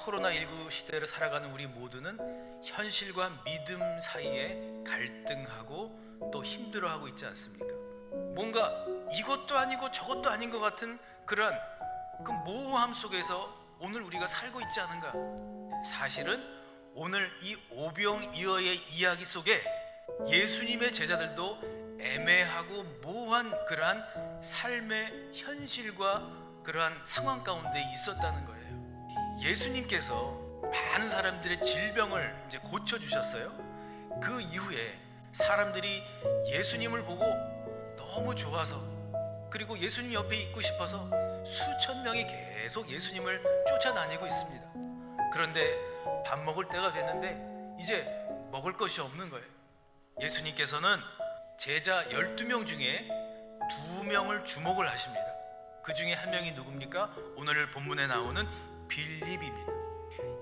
코로나19 시대를 살아가는 우리 모두는 현실과 믿음 사이에 갈등하고 또 힘들어하고 있지 않습니까? 뭔가 이것도 아니고 저것도 아닌 것 같은 그런 그 모호함 속에서 오늘 우리가 살고 있지 않은가? 사실은 오늘 이 오병이어의 이야기 속에 예수님의 제자들도 애매하고 모호한 그러한 삶의 현실과 그러한 상황 가운데 있었다는 거예요. 예수님께서 많은 사람들의 질병을 이제 고쳐주셨어요. 그 이후에 사람들이 예수님을 보고 너무 좋아서, 그리고 예수님 옆에 있고 싶어서 수천 명이 계속 예수님을 쫓아다니고 있습니다. 그런데 밥 먹을 때가 됐는데 이제 먹을 것이 없는 거예요. 예수님께서는 제자 12명 중에 2명을 주목을 하십니다. 그 중에 한 명이 누굽니까? 오늘 본문에 나오는 빌립입니다.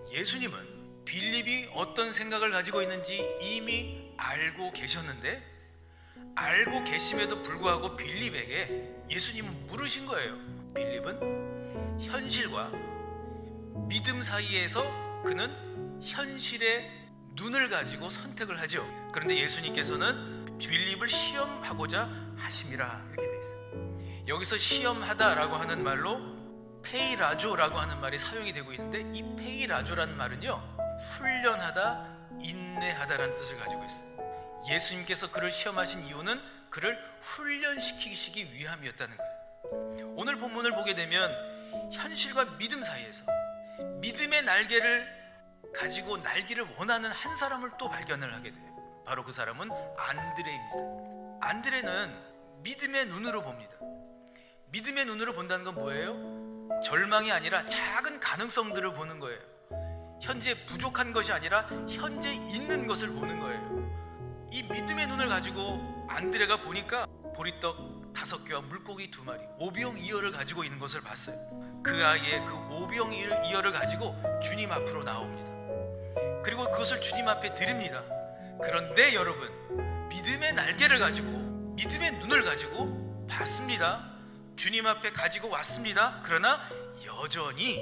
예수님은 빌립이 어떤 생각을 가지고 있는지 이미 알고 계셨는데, 알고 계심에도 불구하고 빌립에게 예수님은 물으신 거예요. 빌립은 현실과 믿음 사이에서 그는 현실의 눈을 가지고 선택을 하죠. 그런데 예수님께서는 빌립을 시험하고자 하심이라 이렇게 되어 있어요. 여기서 시험하다라고 하는 말로 페이라조라고 하는 말이 사용이 되고 있는데, 이 페이라조라는 말은요, 훈련하다, 인내하다라는 뜻을 가지고 있어요. 예수님께서 그를 시험하신 이유는 그를 훈련시키시기 위함이었다는 거예요. 오늘 본문을 보게 되면 현실과 믿음 사이에서 믿음의 날개를 가지고 날기를 원하는 한 사람을 또 발견을 하게 돼요. 바로 그 사람은 안드레입니다. 안드레는 믿음의 눈으로 봅니다. 믿음의 눈으로 본다는 건 뭐예요? 절망이 아니라 작은 가능성들을 보는 거예요. 현재 부족한 것이 아니라 현재 있는 것을 보는 거예요. 이 믿음의 눈을 가지고 안드레가 보니까 보리떡 5개와 물고기 2마리, 오병이어를 가지고 있는 것을 봤어요. 그 아이의 그 오병이어를 가지고 주님 앞으로 나옵니다. 그리고 그것을 주님 앞에 드립니다. 그런데 여러분, 믿음의 날개를 가지고, 믿음의 눈을 가지고 봤습니다. 주님 앞에 가지고 왔습니다. 그러나 여전히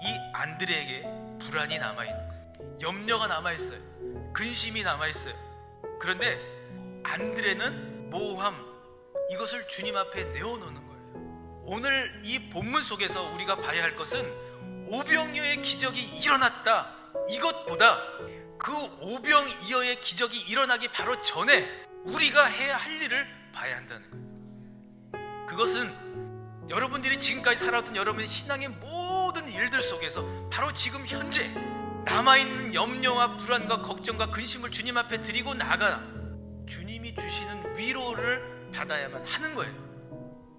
이 안드레에게 불안이 남아있는 거예요. 염려가 남아있어요. 근심이 남아있어요. 그런데 안드레는 모호함, 이것을 주님 앞에 내어놓는 거예요. 오늘 이 본문 속에서 우리가 봐야 할 것은 오병이어의 기적이 일어났다, 이것보다 그 오병이어의 기적이 일어나기 바로 전에 우리가 해야 할 일을 봐야 한다는 거예요. 그것은 여러분들이 지금까지 살아왔던 여러분의 신앙의 모든 일들 속에서 바로 지금 현재 남아있는 염려와 불안과 걱정과 근심을 주님 앞에 드리고 나가 주님이 주시는 위로를 받아야만 하는 거예요.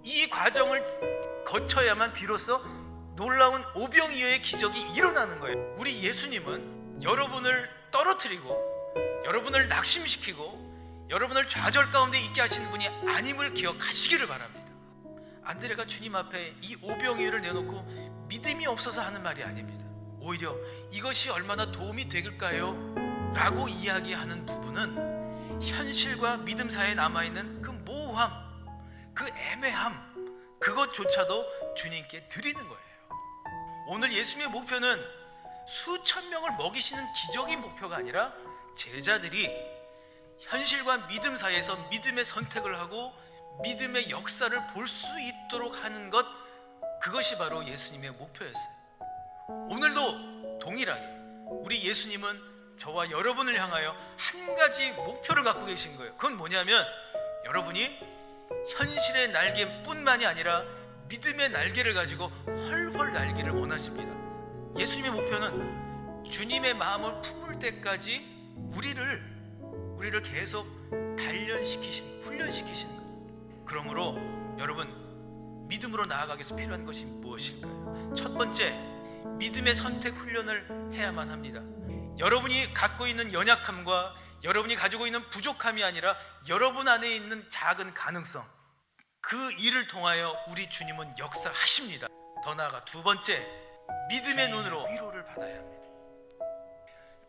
이 과정을 거쳐야만 비로소 놀라운 오병이어의 기적이 일어나는 거예요. 우리 예수님은 여러분을 떨어뜨리고 여러분을 낙심시키고 여러분을 좌절 가운데 있게 하시는 분이 아님을 기억하시기를 바랍니다. 안드레가 주님 앞에 이 오병이어를 내놓고 믿음이 없어서 하는 말이 아닙니다. 오히려 이것이 얼마나 도움이 될까요? 라고 이야기하는 부분은 현실과 믿음 사이에 남아있는 그 모호함, 그 애매함, 그것조차도 주님께 드리는 거예요. 오늘 예수님의 목표는 수천 명을 먹이시는 기적이 목표가 아니라 제자들이 현실과 믿음 사이에서 믿음의 선택을 하고 믿음의 역사를 볼 수 있도록 하는 것, 그것이 바로 예수님의 목표였어요. 오늘도 동일하게 우리 예수님은 저와 여러분을 향하여 한 가지 목표를 갖고 계신 거예요. 그건 뭐냐면 여러분이 현실의 날개뿐만이 아니라 믿음의 날개를 가지고 훨훨 날기를 원하십니다. 예수님의 목표는 주님의 마음을 품을 때까지 우리를 계속 훈련시키시는 거예요. 그러므로 여러분, 믿음으로 나아가기 위해서 필요한 것이 무엇일까요? 첫 번째, 믿음의 선택 훈련을 해야만 합니다. 여러분이 갖고 있는 연약함과 여러분이 가지고 있는 부족함이 아니라 여러분 안에 있는 작은 가능성, 그 일을 통하여 우리 주님은 역사하십니다. 더 나아가 두 번째, 믿음의 눈으로 위로를 받아야 합니다.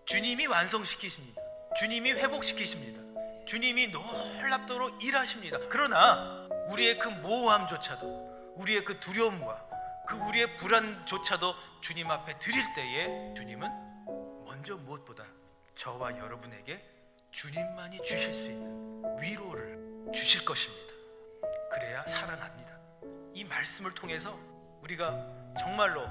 주님이 완성시키십니다. 주님이 회복시키십니다. 주님이 놀랍도록 일하십니다. 그러나 우리의 그 모호함조차도, 우리의 그 두려움과 그 우리의 불안조차도 주님 앞에 드릴 때에 주님은 먼저 무엇보다 저와 여러분에게 주님만이 주실 수 있는 위로를 주실 것입니다. 그래야 살아납니다. 이 말씀을 통해서 우리가 정말로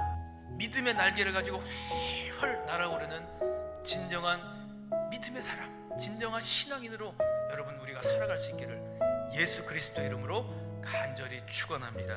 믿음의 날개를 가지고 훨훨 날아오르는 진정한 믿음의 사람, 진정한 신앙인으로 여러분 우리가 살아갈 수 있기를 예수 그리스도의 이름으로 간절히 축원합니다.